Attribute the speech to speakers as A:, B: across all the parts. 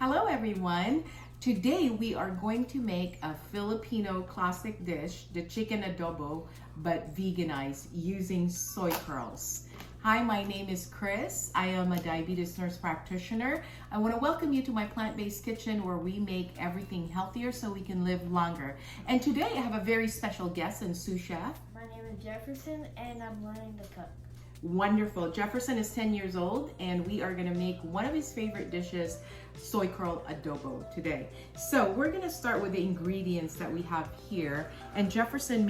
A: Hello everyone! Today we are going to make a Filipino classic dish, the chicken adobo, but veganized using soy curls. Hi, my name is Chris. I am a diabetes nurse practitioner. I want to welcome you to my plant-based kitchen where we make everything healthier so we can live longer. And today I have a very special guest and sous chef.
B: My name is Jefferson and I'm learning to cook.
A: Wonderful. Jefferson is 10 years old and we are going to make one of his favorite dishes, soy curl adobo today. So we're going to start with the ingredients that we have here, and Jefferson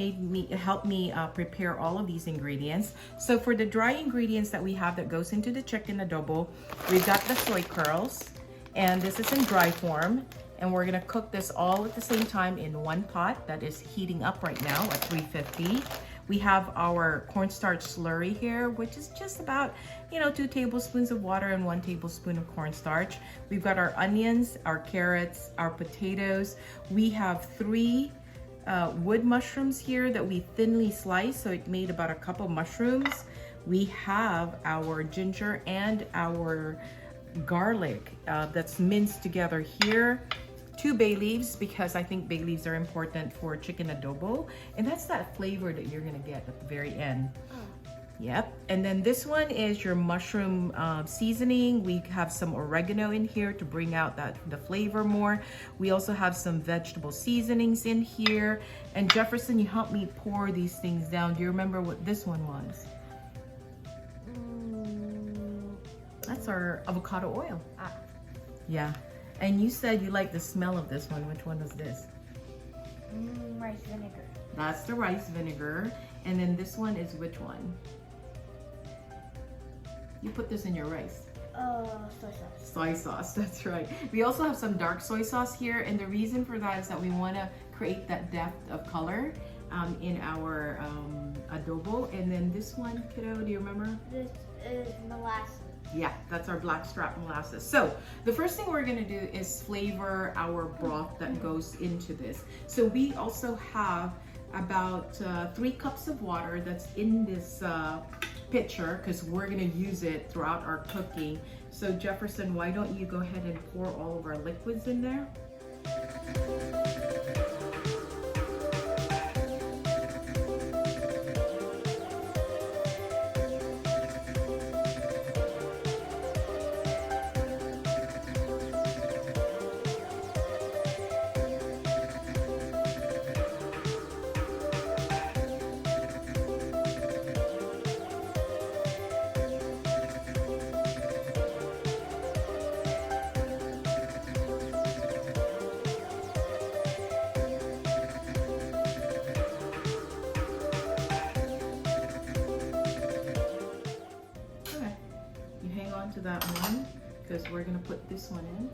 A: helped me prepare all of these ingredients. So for the dry ingredients that we have that goes into the chicken adobo, we've got the soy curls, and this is in dry form, and we're going to cook this all at the same time in one pot that is heating up right now at 350. We have our cornstarch slurry here, which is just about, 2 tablespoons of water and 1 tablespoon of cornstarch. We've got our onions, our carrots, our potatoes. We have 3 wood mushrooms here that we thinly sliced, so it made about a cup of mushrooms. We have our ginger and our garlic that's minced together here. 2 bay leaves, because I think bay leaves are important for chicken adobo, and that's that flavor that you're gonna get at the very end. Yep. And then this one is your mushroom seasoning. We have some oregano in here to bring out the flavor more. We also have some vegetable seasonings in here. And Jefferson, you helped me pour these things down. Do you remember what this one was? That's our avocado oil. Yeah. And you said you like the smell of this one. Which one is this?
B: Rice vinegar.
A: That's the rice vinegar. And then this one is which one? You put this in your rice.
B: Soy sauce.
A: Soy sauce, that's right. We also have some dark soy sauce here, and the reason for that is that we want to create that depth of color in our adobo. And then this one, kiddo, do you remember?
B: This is molasses.
A: Yeah, that's our blackstrap molasses. So the first thing we're gonna do is flavor our broth that goes into this. So we also have about 3 cups of water that's in this pitcher, because we're gonna use it throughout our cooking. So Jefferson, why don't you go ahead and pour all of our liquids in there? To that one, because we're gonna put this one in.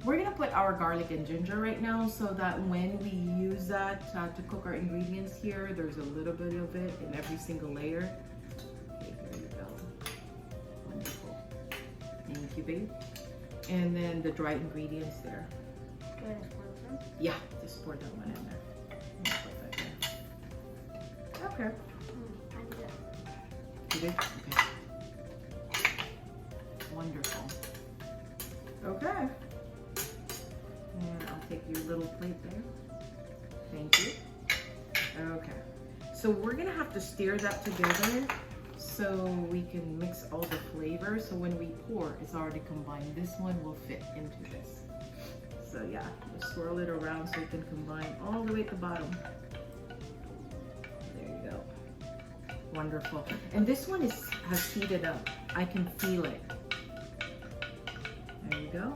A: We're gonna put our garlic and ginger right now, so that when we use that to cook our ingredients here, there's a little bit of it in every single layer. Okay, here you go. Wonderful. Thank you, babe. And then the dry ingredients there. Yeah, just pour that one in there. Put that there. Okay.
B: I'm good.
A: You did? Okay. Wonderful. Okay. And I'll take your little plate there. Thank you. Okay. So we're gonna have to stir that together so we can mix all the flavors. So when we pour, it's already combined. This one will fit into this. So yeah, just swirl it around so it can combine all the way at the bottom. There you go. Wonderful. And this one has heated up. I can feel it. There you go.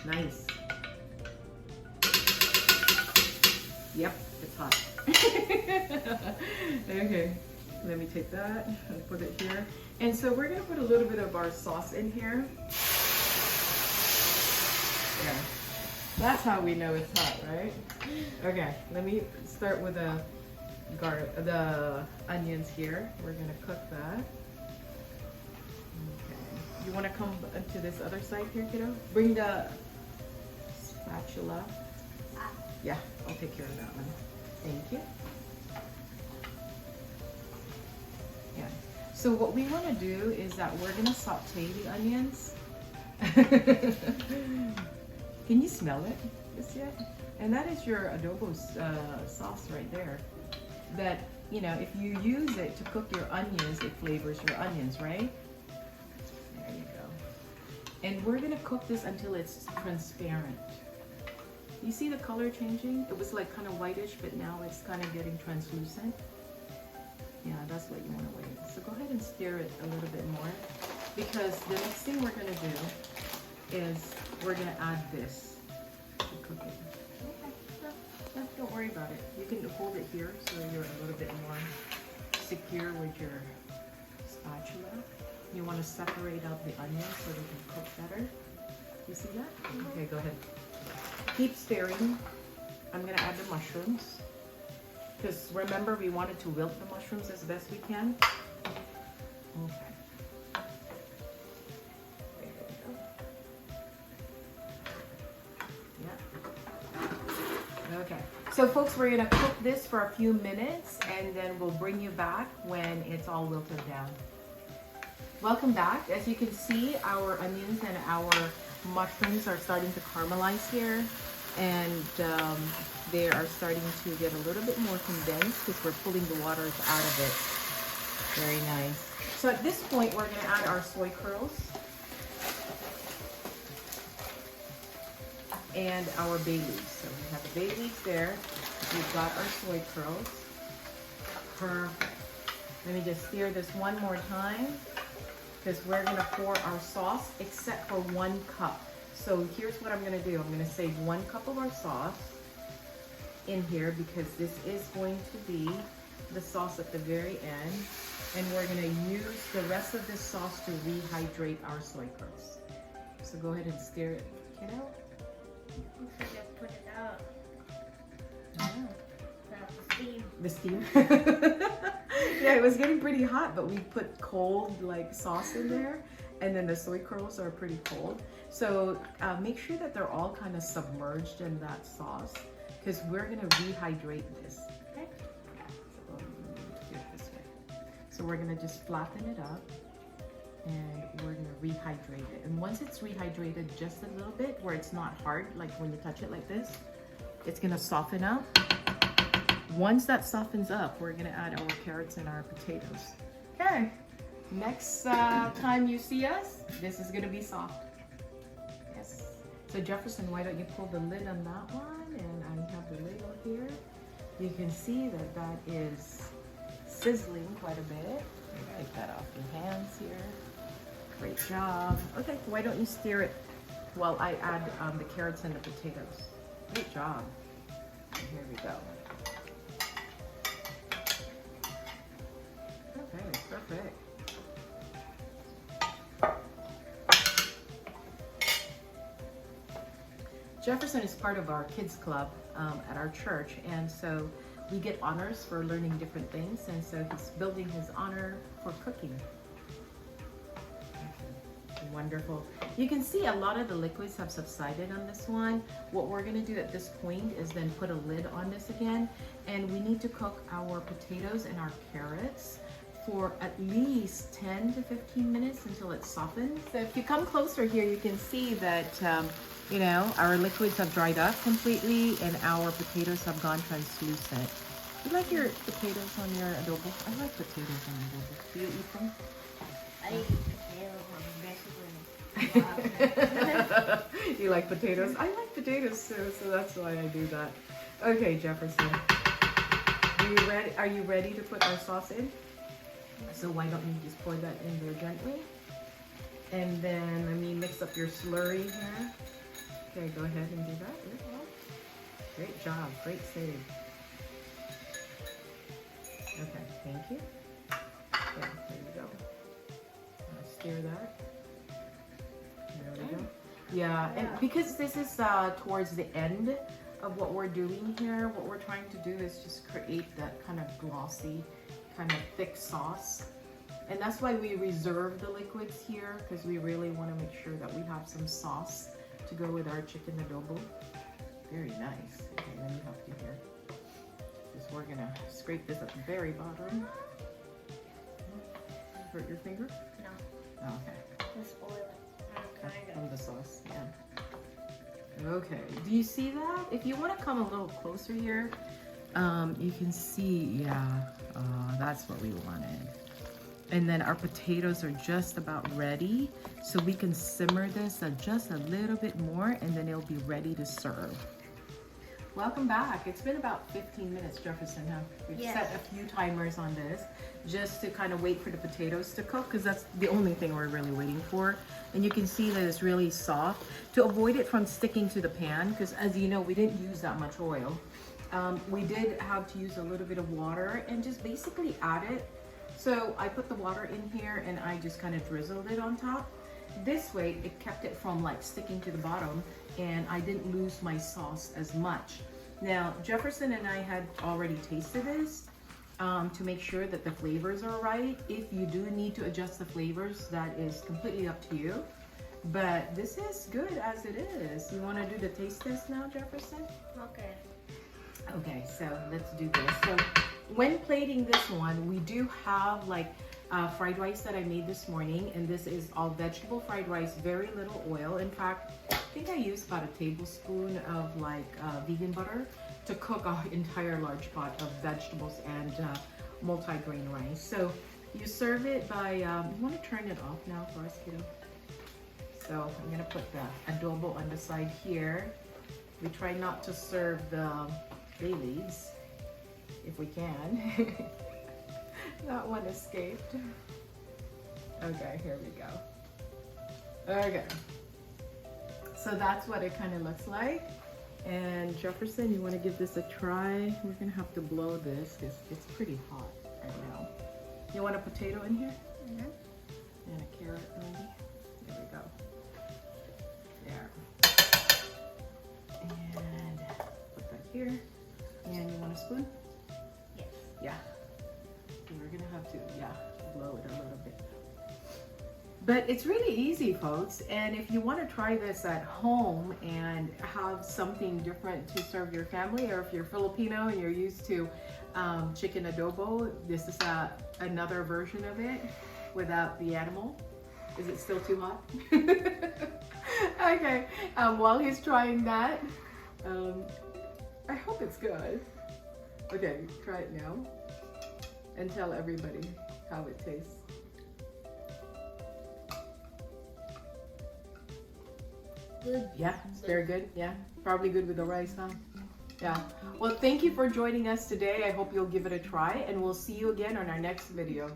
A: Nice. Yep, it's hot. Okay, let me take that and put it here. And so we're gonna put a little bit of our sauce in here. Yeah, that's how we know it's hot, right? Okay, let me start with the onions here. We're gonna cook that. You want to come to this other side here, kiddo? Bring the spatula. Yeah, I'll take care of that one. Thank you. Yeah. So what we want to do is that we're going to saute the onions. Can you smell it just yet? And that is your adobo sauce right there. That, you know, if you use it to cook your onions, it flavors your onions, right? There you go. And we're gonna cook this until it's transparent. You see the color changing? It was like kind of whitish, but now it's kind of getting translucent. Yeah, that's what you want to wait. So go ahead and stir it a little bit more, because the next thing we're going to do is we're going to add this to cook it. Okay. Don't worry about it. You can hold it here so you're a little bit more secure with your spatula. You want to separate out the onions so they can cook better. You see that? Okay, go ahead. Keep stirring. I'm going to add the mushrooms. Because remember, we wanted to wilt the mushrooms as best we can. Okay. There we go. Yeah. Okay. So folks, we're going to cook this for a few minutes and then we'll bring you back when it's all wilted down. Welcome back. As you can see, our onions and our mushrooms are starting to caramelize here. And they are starting to get a little bit more condensed because we're pulling the waters out of it. Very nice. So at this point, we're going to add our soy curls and our bay leaves. So we have the bay leaves there. We've got our soy curls. Perfect. Let me just stir this one more time because we're going to pour our sauce except for 1 cup. So here's what I'm going to do. I'm going to save 1 cup of our sauce in here because this is going to be the sauce at the very end. And we're going to use the rest of this sauce to rehydrate our soy curls. So go ahead and stir it. Get out.
B: You forget to put it out.
A: Yeah.
B: The steam.
A: The steam. Yeah, it was getting pretty hot, but we put cold like sauce in there. And then the soy curls are pretty cold. So make sure that they're all kind of submerged in that sauce because we're gonna rehydrate this, okay? So do it this way. So we're gonna just flatten it up and we're gonna rehydrate it. And once it's rehydrated just a little bit where it's not hard, like when you touch it like this, it's gonna soften up. Once that softens up, we're gonna add our carrots and our potatoes. Okay. Next time you see us, this is gonna be soft. Yes. So Jefferson, why don't you pull the lid on that one? And I have the lid on here. You can see that that is sizzling quite a bit. Take that off your hands here. Great job. Okay, why don't you stir it while I add the carrots and the potatoes. Great job. And here we go. Okay, perfect. Jefferson is part of our kids club at our church, and so we get honors for learning different things, and so he's building his honor for cooking. Wonderful. You can see a lot of the liquids have subsided on this one. What we're going to do at this point is then put a lid on this again, and we need to cook our potatoes and our carrots for at least 10 to 15 minutes until it softens. So if you come closer here, you can see that you know, our liquids have dried up completely and our potatoes have gone translucent. You like your potatoes on your adobo? I like potatoes on adobo. Do you eat them?
B: I eat potatoes on basically.
A: You like potatoes? I like potatoes too, so that's why I do that. Okay, Jefferson. Are you ready to put our sauce in? So why don't you just pour that in there gently? And then let me mix up your slurry here. Okay, go ahead and do that. Great job, great save. Okay, thank you. Yeah, there you go. Stir that. There we go. Yeah, and because this is towards the end of what we're doing here, what we're trying to do is just create that kind of glossy, kind of thick sauce. And that's why we reserve the liquids here, because we really want to make sure that we have some sauce to go with our chicken adobo. Very nice. Okay, let me help you here. Just we're gonna scrape this at the very bottom. Hurt your finger?
B: No.
A: Oh, okay.
B: Just oil it.
A: From the Okay, do you see that? If you want to come a little closer here, you can see, yeah, that's what we wanted. And then our potatoes are just about ready, so we can simmer this just a little bit more, and then it'll be ready to serve. Welcome back. It's been about 15 minutes, Jefferson. We've set a few timers on this just to kind of wait for the potatoes to cook, because that's the only thing we're really waiting for. And you can see that it's really soft. To avoid it from sticking to the pan, because as you know, we didn't use that much oil. We did have to use a little bit of water and just basically add it. So I put the water in here and I just kind of drizzled it on top. This way it kept it from like sticking to the bottom, and I didn't lose my sauce as much. Now, Jefferson and I had already tasted this to make sure that the flavors are right. If you do need to adjust the flavors, that is completely up to you. But this is good as it is. You want to do the taste test now, Jefferson?
B: Okay.
A: Okay, so let's do this. So when plating this one, we do have like fried rice that I made this morning, and this is all vegetable fried rice, very little oil. In fact, I think I used about a tablespoon of like vegan butter to cook an entire large pot of vegetables and multi-grain rice. So you serve it by, you want to turn it off now for us, kiddo? So I'm gonna put the adobo on the side here. We try not to serve the bay leaves if we can. That one escaped. Okay, here we go. Okay. So that's what it kind of looks like. And Jefferson, you want to give this a try? We're going to have to blow this because it's pretty hot right now. You want a potato in here?
B: Mm-hmm.
A: And a carrot maybe? There we go. There. And put that here. And you want a spoon?
B: Yes.
A: Yeah. We're gonna have to, blow it a little bit. But it's really easy, folks. And if you want to try this at home and have something different to serve your family, or if you're Filipino and you're used to chicken adobo, this is another version of it without the animal. Is it still too hot? Okay, while he's trying that, I hope it's good. Okay, try it now and tell everybody how it tastes.
B: Good.
A: Yeah, it's very good. Yeah, probably good with the rice, huh? Yeah. Well, thank you for joining us today. I hope you'll give it a try, and we'll see you again on our next video.